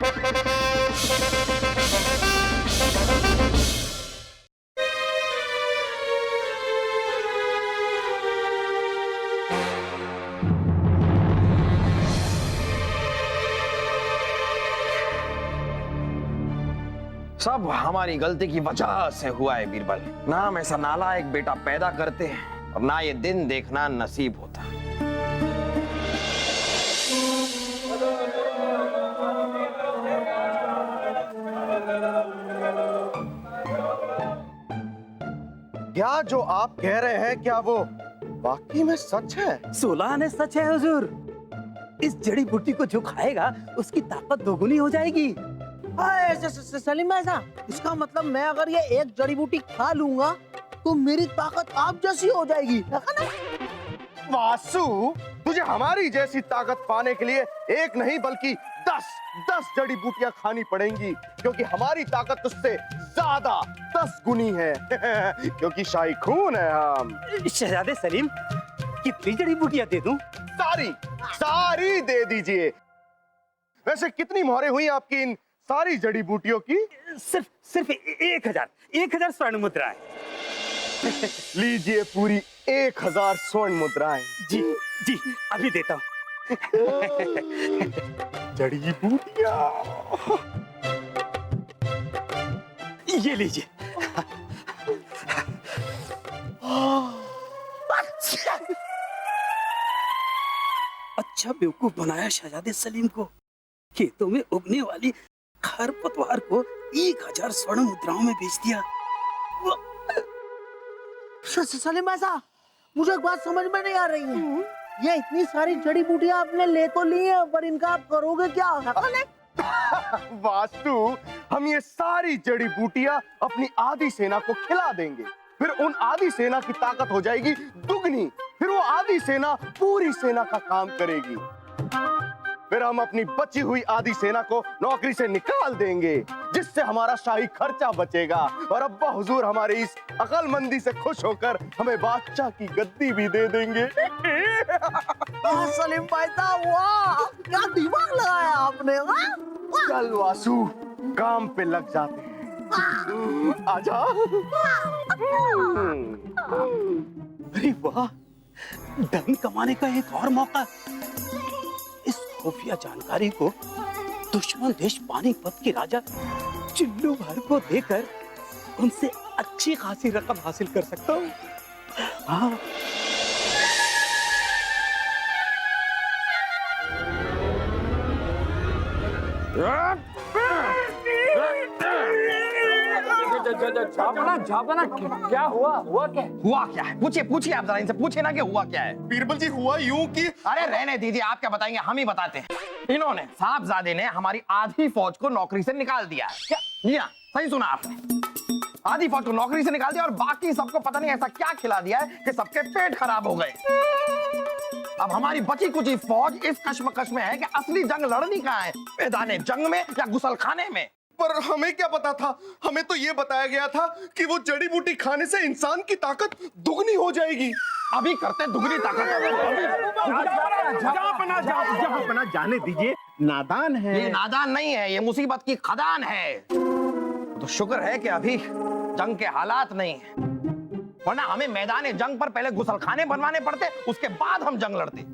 सब हमारी गलती की वजह से हुआ है बीरबल। ना हम ऐसा नालायक बेटा पैदा करते हैं और ना ये दिन देखना नसीब होता। क्या जो आप कह रहे हैं क्या वो वाकई में सच है? 16 आने सच है हुजूर। इस जड़ी बूटी को जो खाएगा उसकी ताकत दोगुनी हो जाएगी। सलीम ऐसा इसका मतलब मैं अगर ये एक जड़ी बूटी खा लूंगा तो मेरी ताकत आप जैसी हो जाएगी, है ना? वासु, तुझे हमारी जैसी ताकत पाने के लिए एक नहीं बल्कि 10 जड़ी बूटियां खानी पड़ेंगी, क्योंकि हमारी ताकत उससे ज्यादा 10 गुनी है। क्योंकि शाही खून है हम। शहजादे सलीम, कितनी जड़ी बूटियां दे दूं? सारी दे दीजिए। वैसे कितनी मोहरें हुई आपकी इन सारी जड़ी बूटियों की? सिर्फ 1000 स्वर्ण मुद्राएं। लीजिए पूरी 1000 स्वर्ण मुद्राएं। जी अभी देता हूँ। जड़ी बूटियां ये लीजिए। अच्छा बेवकूफ बनाया शहजादे सलीम को। खेतों में उगने वाली खरपतवार को 1000 स्वर्ण मुद्राओं में बेच दिया। सलीम ऐसा मुझे एक बात समझ में नहीं आ रही है। ये इतनी सारी जड़ी बूटियां आपने ले तो ली है, पर इनका आप करोगे क्या? वास्तु, हम ये सारी जड़ी बूटियां अपनी आधी सेना को खिला देंगे। फिर उन आधी सेना की ताकत हो जाएगी दुगनी। फिर वो आधी सेना पूरी सेना का काम करेगी। फिर हम अपनी बची हुई आधी सेना को नौकरी से निकाल देंगे, जिससे हमारा शाही खर्चा बचेगा। और अब्बा हुजूर हमारे इस अकलमंदी से खुश होकर हमें बादशाह की गद्दी भी दे देंगे। सलीम भाई साहब, वाह क्या दिमाग लगाया आपने। चल वासु, काम पे लग जाते हैं। आजा। अरे वाह, धन कमाने का एक और मौका। इस खुफिया जानकारी को दुश्मन देश पानीपत के राजा चुल्लू भर को देकर उनसे अच्छी खासी रकम हासिल कर सकता हूँ। हाँ। झापना क्या हुआ क्या है? पूछिए आप जरा इनसे पूछिए ना कि हुआ क्या है। बीरबल जी, हुआ यूं कि अरे रहने दीजिए, आप क्या बताएंगे, हम ही बताते हैं। इन्होंने साहबजादे ने हमारी आधी फौज को नौकरी से निकाल दिया। क्या? जी हाँ, सही सुना आपने। आधी फौज को नौकरी से निकाल दिया और बाकी सबको पता नहीं ऐसा क्या खिला दिया है कि सबके पेट खराब हो गए। अब हमारी बची कुची फौज इस कश्मकश में है कि असली जंग लड़नी कहाँ है, मैदाने जंग में या गुसलखाने में। पर हमें क्या पता था? हमें तो ये बताया गया था कि वो जड़ी बूटी खाने से इंसान की ताकत दुगनी हो जाएगी। अभी करते दुगनी ताकत। जहां जाने दीजिए, नादान है। ये नादान नहीं है, ये मुसीबत की खदान है। तो शुक्र है कि अभी जंग के हालात नहीं है, वरना हमें मैदान जंग पर पहले गुसलखाने बनवाने पड़ते, उसके बाद हम जंग लड़ते।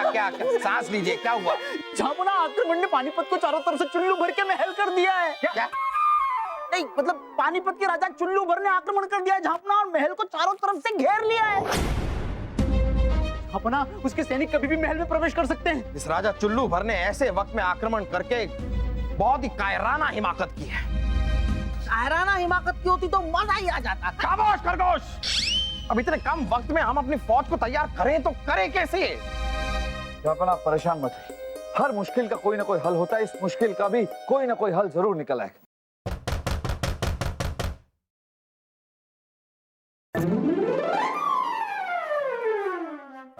क्या सांस लीजिए, क्या हुआ? झापना आक्रमण ने पानीपत को चारों तरफ से चुल्लू भर के महल कर दिया है। क्या? नहीं मतलब पानीपत के राजा चुल्लू भर ने आक्रमण कर दिया है झापना, और महल को चारों तरफ से घेर लिया है। झापना, उसके सैनिक कभी भी महल में प्रवेश कर सकते हैं। इस राजा चुल्लू भर ने ऐसे वक्त में आक्रमण करके बहुत ही कायराना हिमाकत की है। कायराना हिमाकत की होती तो मजा ही आ जाता। खामोश खरगोश! अब इतने कम वक्त में हम अपनी फौज को तैयार करें तो करें कैसे? अपना परेशान मत होइए, हर मुश्किल का कोई ना कोई हल होता है। इस मुश्किल का भी कोई ना कोई हल जरूर निकल आएगा।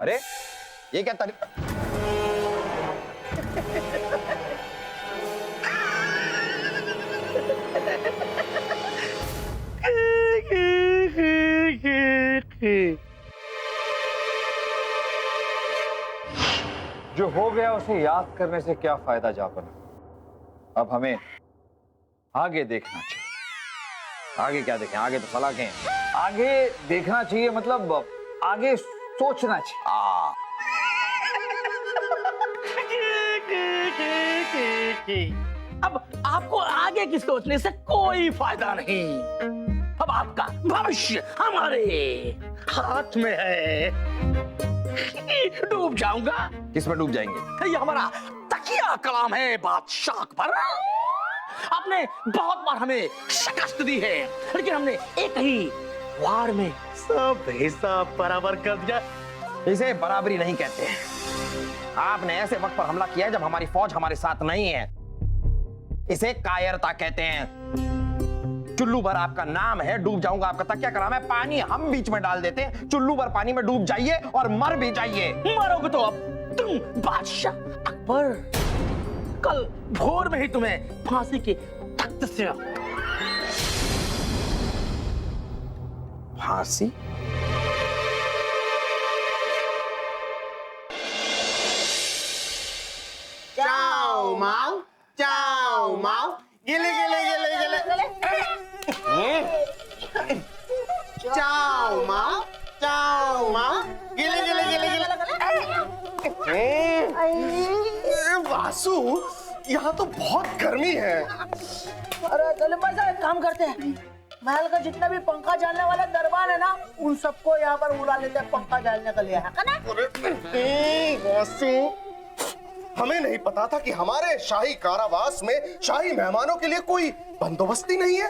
अरे ये क्या तरीका? जो हो गया उसे याद करने से क्या फायदा जापना। अब हमें आगे देखना चाहिए। आगे क्या देखें, आगे तो सलाखें हैं। आगे देखना चाहिए मतलब आगे सोचना चाहिए। अब आपको आगे की सोचने से कोई फायदा नहीं। अब आपका भविष्य हमारे हाथ में है। डूब जाऊंगा। किसमें डूब जाएंगे? ये हमारा तकिया कलाम है बादशाह अकबर। आपने बहुत बार हमें शिकस्त दी है, लेकिन हमने एक ही वार में सब हिसाब बराबर कर दिया। इसे बराबरी नहीं कहते। आपने ऐसे वक्त पर हमला किया है जब हमारी फौज हमारे साथ नहीं है। इसे कायरता कहते हैं। चुल्लू भर आपका नाम है, डूब जाऊंगा आपका तकिया कलाम है। पानी हम बीच में डाल देते हैं, चुल्लू भर पानी में डूब जाइए और मर भी जाइए। मरोगे तो अब तुम बादशाह अकबर। कल भोर में ही तुम्हें फांसी के तख्त से। फांसी? चाओ माओ, चाओ माओ, गिले गिले गिले गिले। चाओ माओ, चाओ माओ, गिले गिले गिले गिले। वासु, यहाँ तो बहुत गर्मी है। अरे सलीम भाई साहब, एक काम करते हैं, महल का जितना भी पंखा डालने वाला दरबार है ना, उन सबको यहाँ पर बुला लेते हैं पंखा डालने के लिए, है ना? वासु, हमें नहीं पता था कि हमारे शाही कारावास में शाही मेहमानों के लिए कोई बंदोबस्त ही नहीं है।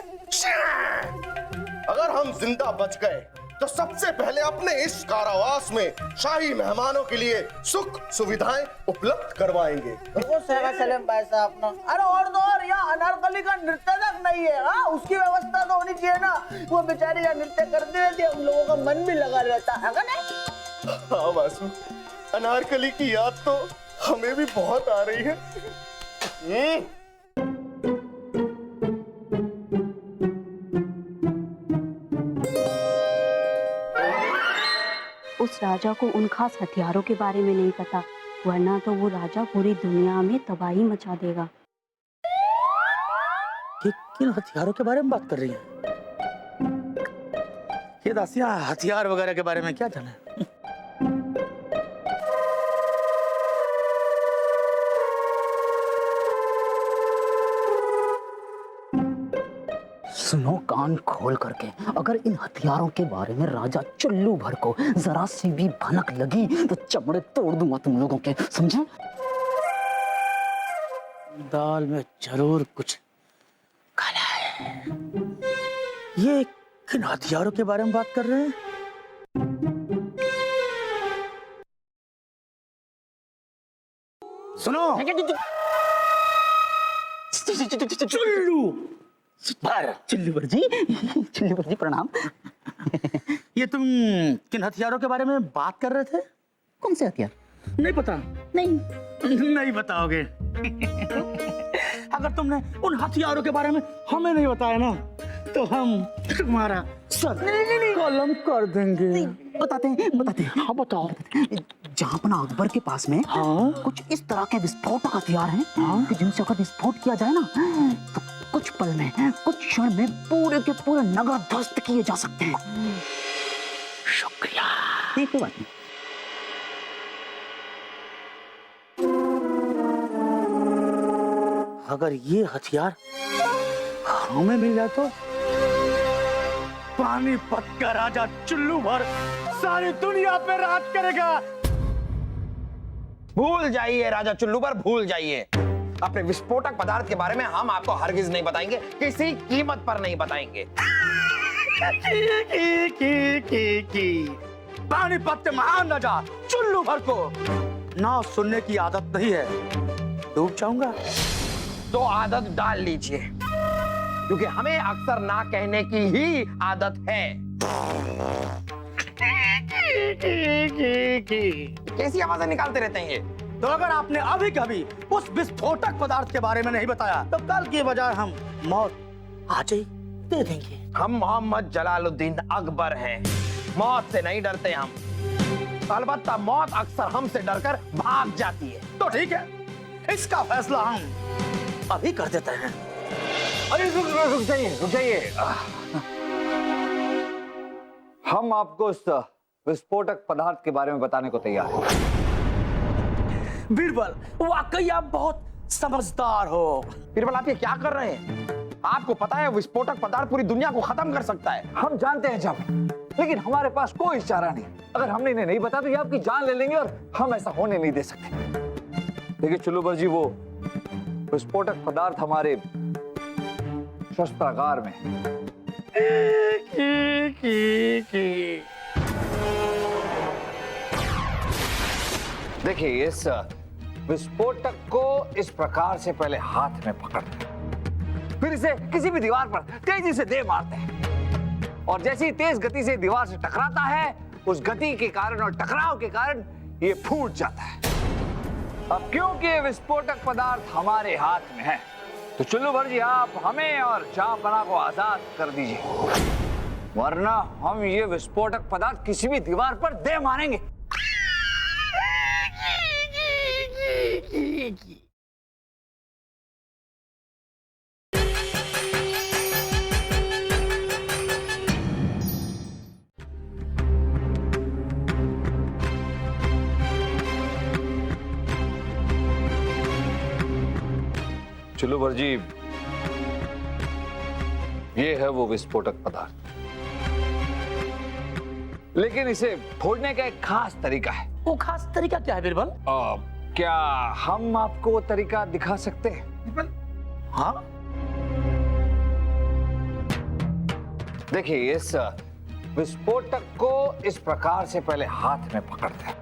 अगर हम जिंदा बच गए तो सबसे पहले अपने इस कारावास में शाही मेहमानों के लिए सुख सुविधाएं उपलब्ध करवाएंगे। वो सलीम भाई साहब ना, अरे और तो और यहाँ अनारकली का नृत्य तक नहीं है। हाँ, उसकी व्यवस्था तो होनी चाहिए ना। वो बेचारी यहाँ नृत्य करती रहती है, उन लोगों का मन भी लगा रहता है ना? हाँ वासु, अनारकली की याद तो हमें भी बहुत आ रही है। उस राजा को उन खास हथियारों के बारे में नहीं पता, वरना तो वो राजा पूरी दुनिया में तबाही मचा देगा। ये किन हथियारों के बारे में बात कर रही है? ये दासियां हथियार वगैरह के बारे में क्या जाने? सुनो कान खोल करके, अगर इन हथियारों के बारे में राजा चुल्लू भर को जरा सी भी भनक लगी तो चमड़े तोड़ दूंगा तुम लोगों के, समझे? दाल में जरूर कुछ काला है। ये किन हथियारों के बारे में बात कर रहे हैं? सुनो, चुल्लू भर। चुल्लू भर जी, चुल्लू भर जी प्रणाम। ये तुम किन हथियारों के बारे में बात कर रहे थे? कौन से हथियार? नहीं पता। नहीं बताओगे। अगर तुमने उन हथियारों के बारे में हमें नहीं बताया ना, तो हम तुम्हारा सर कलम कर देंगे। बताते हैं। हाँ बताओ। जहाँ अपना अकबर के पास में हाँ कुछ इस तरह के विस्फोटक हथियार हैं कि जिनसे अगर विस्फोट किया जाए ना, तो कुछ पल में, कुछ क्षण में पूरे के पूरे नगर ध्वस्त किए जा सकते हैं। शुक्रिया। कोई बात नहीं। अगर ये हथियार हमें मिल जाए तो पानीपत का राजा चुल्लू भर सारी दुनिया पे राज करेगा। भूल जाइए राजा चुल्लू भर, भूल जाइए। अपने विस्फोटक पदार्थ के बारे में हम आपको हरगिज नहीं बताएंगे, किसी कीमत पर नहीं बताएंगे। पानीपत के महान राजा चुल्लू भर को ना सुनने की आदत नहीं है। डूब जाऊंगा तो आदत डाल लीजिए, क्योंकि हमें अक्सर ना कहने की ही आदत है। कैसी आवाजें निकालते रहते हैं ये? तो अगर आपने अभी कभी उस विस्फोटक पदार्थ के बारे में नहीं बताया, तो कल की बजाय हम मौत आज ही दे देंगे। हम मोहम्मद जलालुद्दीन अकबर हैं, मौत से नहीं डरते हम। अलबत्ता मौत अक्सर हमसे डरकर भाग जाती है। तो ठीक है, इसका फैसला हम अभी कर देते हैं। अरे रुक जाइए। हम आपको इस विस्फोटक पदार्थ के बारे में बताने को तैयार हैं। बीरबल, वाकई आप बहुत समझदार हो। बीरबल, आप ये क्या कर रहे हैं? आपको पता है विस्फोटक पदार्थ पूरी दुनिया को खत्म कर सकता है। हम जानते हैं जब, लेकिन हमारे पास कोई चारा नहीं। अगर हमने इन्हें नहीं बताया तो ये आपकी जान ले लेंगे और हम ऐसा होने नहीं दे सकते। देखिए चुल्लूबर जी, वो विस्फोटक पदार्थ हमारे शस्त्रागार में। देखिए, इस विस्फोटक को इस प्रकार से पहले हाथ में पकड़ते हैं, फिर इसे किसी भी दीवार पर तेजी से दे मारते हैं, और जैसे ही तेज गति से दीवार से टकराता है, उस गति के कारण और टकराव के कारण ये फूट जाता है। अब क्योंकि ये विस्फोटक पदार्थ हमारे हाथ में है, तो चुल्लूबर जी आप हमें और जहांपनाह को आजाद कर दीजिए, वरना हम ये विस्फोटक पदार्थ किसी भी दीवार पर दे मारेंगे। चुल्लूबर जी, ये है वो विस्फोटक पदार्थ, लेकिन इसे फोड़ने का एक खास तरीका है। वो खास तरीका क्या है बीरबल? क्या हम आपको वो तरीका दिखा सकते हैं? हाँ, देखिए, इस विस्फोटक को इस प्रकार से पहले हाथ में पकड़ते हैं,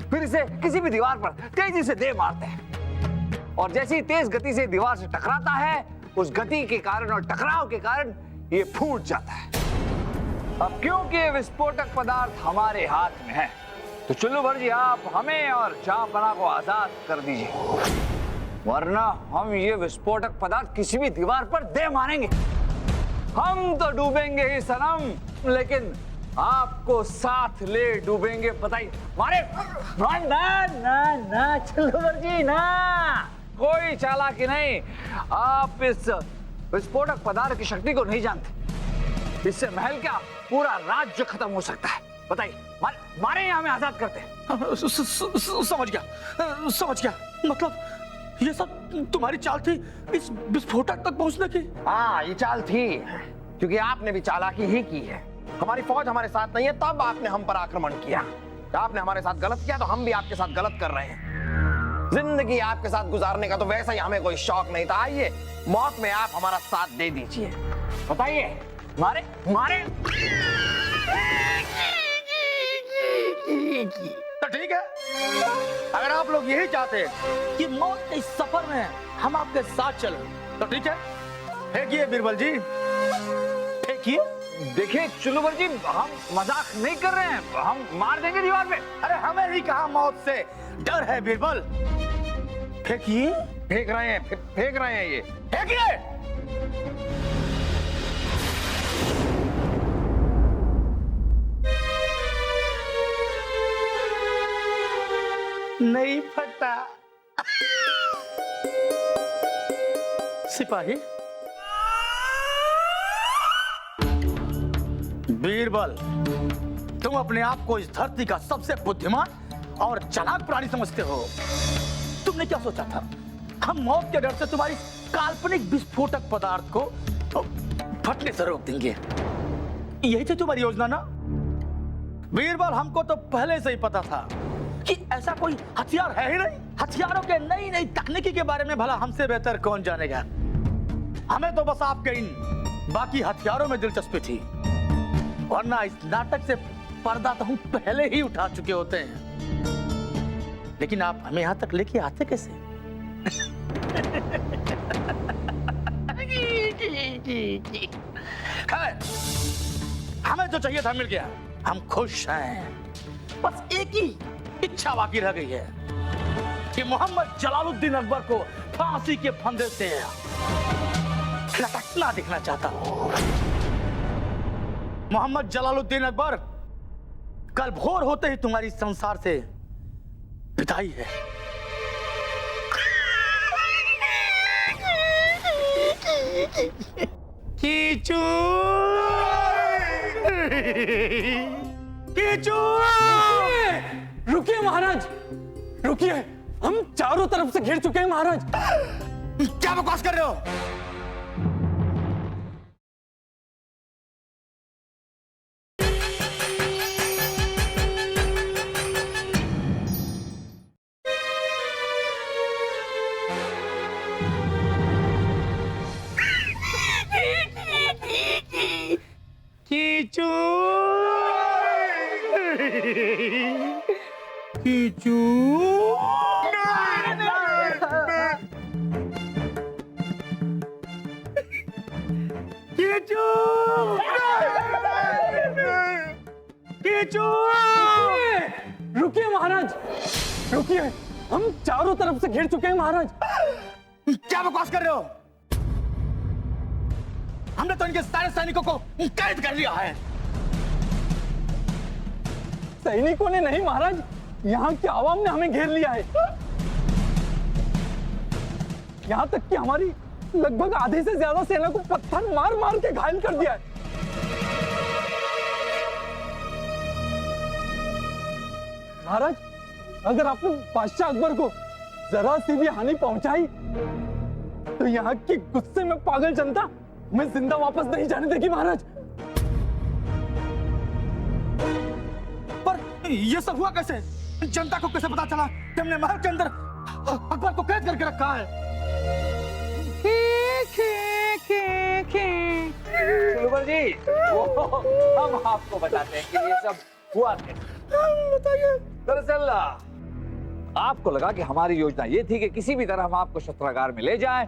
फिर इसे किसी भी दीवार पर तेजी से दे मारते हैं, और जैसे ही तेज गति से दीवार से टकराता है, उस गति के कारण और टकराव के कारण ये फूट जाता है। अब क्योंकि ये विस्फोटक पदार्थ हमारे हाथ में है, तो चुल्लूबर जी आप हमें और जहांपनाह को आजाद कर दीजिए, वरना हम ये विस्फोटक पदार्थ किसी भी दीवार पर दे मारेंगे। हम तो डूबेंगे ही सनम, लेकिन आपको साथ ले डूबेंगे। बताइए, मारे? ना चुल्लूबर जी, ना, कोई चालाकी नहीं। आप इस विस्फोटक पदार्थ की शक्ति को नहीं जानते। इससे महल क्या, पूरा राज्य खत्म हो सकता है। बताइए, मारे या हमें आजाद करते हैं? समझ गया। मतलब ये सब तुम्हारी चाल थी इस विस्फोटक तक पहुंचने की? हाँ, ये चाल थी, क्योंकि आपने भी चालाकी ही की है। हमारी फौज हमारे साथ नहीं है, तब आपने हम पर आक्रमण किया। आपने हमारे साथ गलत किया, तो हम भी आपके साथ गलत कर रहे हैं। जिंदगी आपके साथ गुजारने का तो वैसा ही हमें कोई शौक नहीं था। आइए, मौत में आप हमारा साथ दे दीजिए। बताइए, मारे? तो ठीक है, अगर आप लोग यही चाहते हैं कि मौत के इस सफर में हम आपके साथ चलें, तो ठीक है, फेंकिए बीरबल जी, फेंकिए। देखिए चुल्लूबर जी, हम मजाक नहीं कर रहे हैं, हम मार देंगे दीवार पे। अरे हमें भी कहा मौत से डर है बीरबल। फेंकिए। फेंक रहे हैं ये। फेंकिए। नहीं फटा। सिपाही, बीरबल, तुम अपने आप को इस धरती का सबसे बुद्धिमान और चालाक प्राणी समझते हो। तुमने क्या सोचा था? हम मौत के डर से तुम्हारी काल्पनिक विस्फोटक पदार्थ को फटने से रोक देंगे। यही थी तुम्हारी योजना ना? बीरबल, हमको तो पहले से ही पता था कि ऐसा कोई हथियार है ही नहीं। हथियारों के नई नई तकनीकी के बारे में भला हमसे बेहतर कौन जानेगा। हमें तो बस आपके इन बाकी हथियारों में दिलचस्पी थी, वरना इस नाटक से पर्दा तो हम पहले ही उठा चुके होते हैं। लेकिन आप हमें यहां तक लेके आते कैसे? खैर, हमें जो चाहिए था मिल गया, हम खुश हैं। बस एक ही इच्छा बाकी रह गई है कि मोहम्मद जलालुद्दीन अकबर को फांसी के फंदे से लटकना दिखना चाहता हूं। मोहम्मद जलालुद्दीन अकबर कल भोर होते ही तुम्हारी संसार से विदाई है। कीचू कीचू, रुकिए महाराज, रुकिए, हम चारों तरफ से घिर चुके हैं महाराज। क्या बकवास कर रहे हो? कीचू कीचू, कीचू कीचू, रुकिए महाराज, रुकिए, हम चारों तरफ से घिर चुके हैं महाराज। क्या बकवास कर रहे हो? हमने तो इनके सारे सैनिकों को कैद कर लिया है। सैनिकों ने नहीं महाराज, यहाँ की आवाम ने हमें घेर लिया है। यहाँ तक कि हमारी लगभग आधे से ज्यादा सेना को पत्थर मार मार के घायल कर दिया है। महाराज, अगर आपने बादशाह अकबर को जरा सी भी हानि पहुंचाई तो यहाँ की गुस्से में पागल जनता मैं जिंदा वापस नहीं जाने देगी महाराज। पर ये सब हुआ कैसे? जनता को कैसे पता चला कि हमने महल के अंदर अकबर को कैद करके रखा है? सुलूबर जी, वो हम आपको बताते हैं कि ये सब हुआ कैसे। बताइए। दरअसल आपको लगा कि हमारी योजना ये थी कि किसी भी तरह हम आपको शस्त्रागार में ले जाएं,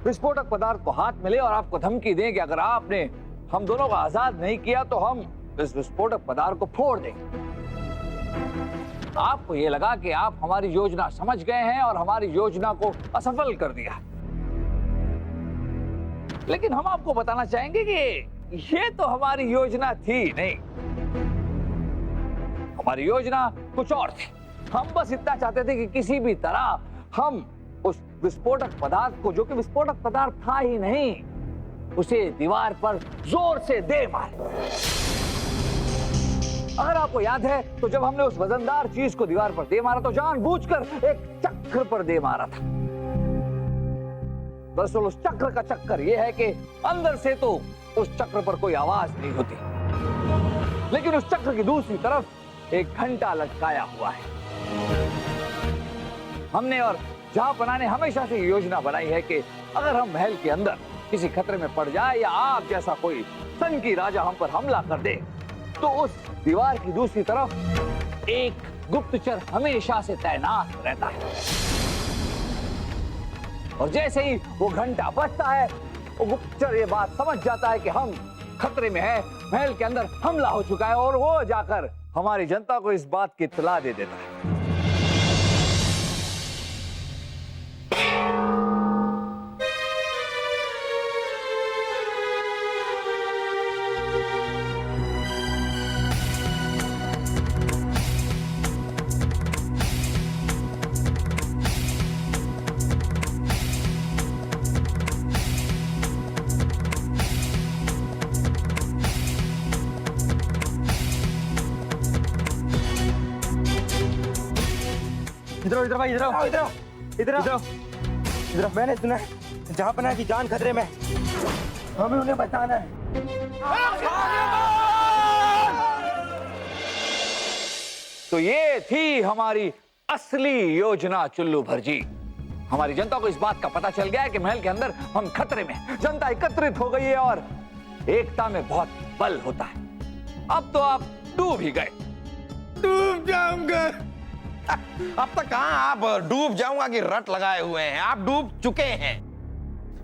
विस्फोटक पदार्थ को हाथ मिले और आपको धमकी दें कि अगर आपने हम दोनों को आजाद नहीं किया तो हम इस विस्फोटक पदार्थ को फोड़ देंगे। आपको ये लगा कि आप हमारी योजना समझ गए हैं और हमारी योजना को असफल कर दिया। लेकिन हम आपको बताना चाहेंगे कि ये तो हमारी योजना थी नहीं, हमारी योजना कुछ और थी। हम बस इतना चाहते थे कि किसी भी तरह हम उस विस्फोटक पदार्थ को, जो कि विस्फोटक पदार्थ था ही नहीं, उसे दीवार पर जोर से दे मारे। अगर आपको याद है तो जब हमने उस वजनदार चीज को दीवार पर दे मारा तो जानबूझकर एक चक्र पर दे मारा था। दरअसल उस चक्र का चक्कर यह है कि अंदर से तो उस चक्र पर कोई आवाज नहीं होती, लेकिन उस चक्र की दूसरी तरफ एक घंटा लटकाया हुआ है। हमने और जहांपनाह ने हमेशा से योजना बनाई है कि अगर हम महल के अंदर किसी खतरे में पड़ जाए या आप जैसा कोई सनकी राजा हम पर हमला कर दे तो उस दीवार की दूसरी तरफ एक गुप्तचर हमेशा से तैनात रहता है, और जैसे ही वो घंटा बजता है वो गुप्तचर ये बात समझ जाता है कि हम खतरे में हैं, महल के अंदर हमला हो चुका है, और वो जाकर हमारी जनता को इस बात की इत्तला दे देता है। इधर इधर भाई, इधर आओ, इधर आओ, इधर आओ, इधर। मैंने सुना है जहांपनाह की जान खतरे में, हमें उन्हें बचाना है। तो ये थी हमारी असली योजना चुल्लू भर जी। हमारी जनता को इस बात का पता चल गया है कि महल के अंदर हम खतरे में, जनता एकत्रित हो गई है और एकता में बहुत बल होता है। अब तो आप डूब ही गए। डूब जाऊंगा? अब तक कहां आप डूब जाऊंगा कि रट लगाए हुए हैं, आप डूब चुके हैं।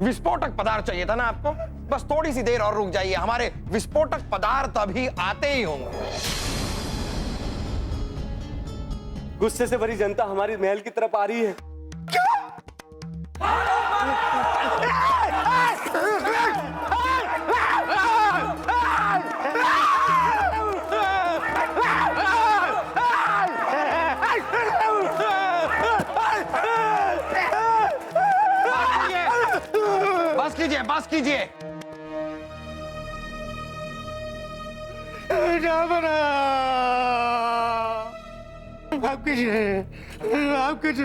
विस्फोटक पदार्थ चाहिए था ना आपको, बस थोड़ी सी देर और रुक जाइए, हमारे विस्फोटक पदार्थ अभी आते ही होंगे। गुस्से से भरी जनता हमारी महल की तरफ आ रही है। आवाज कीजिए।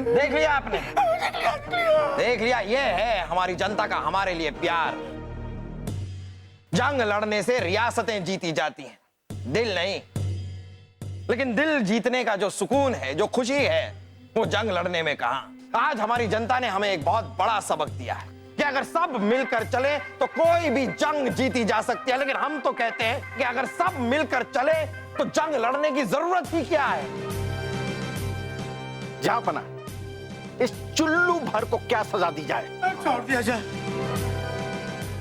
देख लिया आपने? देख लिया, ये है हमारी जनता का हमारे लिए प्यार। जंग लड़ने से रियासतें जीती जाती हैं, दिल नहीं। लेकिन दिल जीतने का जो सुकून है, जो खुशी है, वो जंग लड़ने में कहां। आज हमारी जनता ने हमें एक बहुत बड़ा सबक दिया है कि अगर सब मिलकर चले तो कोई भी जंग जीती जा सकती है। लेकिन हम तो कहते हैं कि अगर सब मिलकर चले तो जंग लड़ने की जरूरत ही क्या है। जहांपना, इस चुल्लू भर को क्या सजा दी जाए? छोड़ दिया जाए।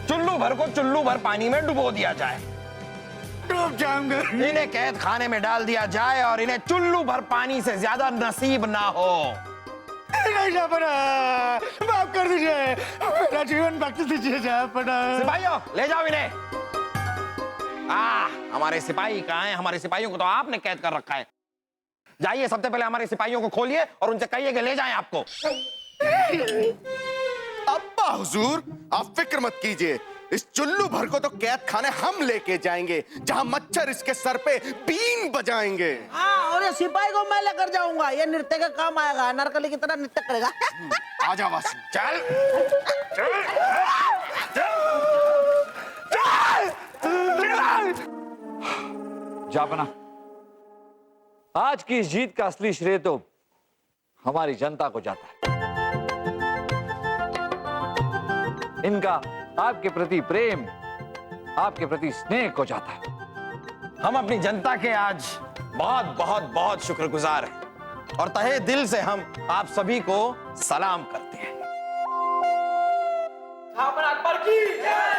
चुल्लू भर को चुल्लू भर पानी में डुबो दिया जाए, डूब जाऊंगा। इन्हें कैद खाने में डाल दिया जाए और इन्हें चुल्लू भर पानी से ज्यादा नसीब ना हो। नहीं जहांपना, माफ कर दीजिए, मेरा जीवन बख्श दीजिए जहांपना। सिपाहियों, ले जाओ इन्हें। हमारे सिपाही कहाँ हैं? हमारे सिपाहियों को तो आपने कैद कर रखा है। जाइए, सबसे पहले हमारे सिपाहियों को खोलिए और उनसे कहिए कि ले जाएं आपको। अब्बा हुजूर, आप फिक्र मत कीजिए, इस चुल्लू भर को तो कैद खाने हम लेके जाएंगे, जहां मच्छर इसके सर पे बीन बजाएंगे। हाँ, और ये सिपाही को मैं लेकर जाऊंगा, ये नृत्य का काम आएगा, अनारकली की तरह नृत्य करेगा। आजा वासी, चल जापना, आज की इस जीत का असली श्रेय तो हमारी जनता को जाता है। इनका आपके प्रति प्रेम, आपके प्रति स्नेह को जाता है। हम अपनी जनता के आज बहुत बहुत बहुत शुक्रगुजार हैं और तहे दिल से हम आप सभी को सलाम करते हैं। अकबर की जय।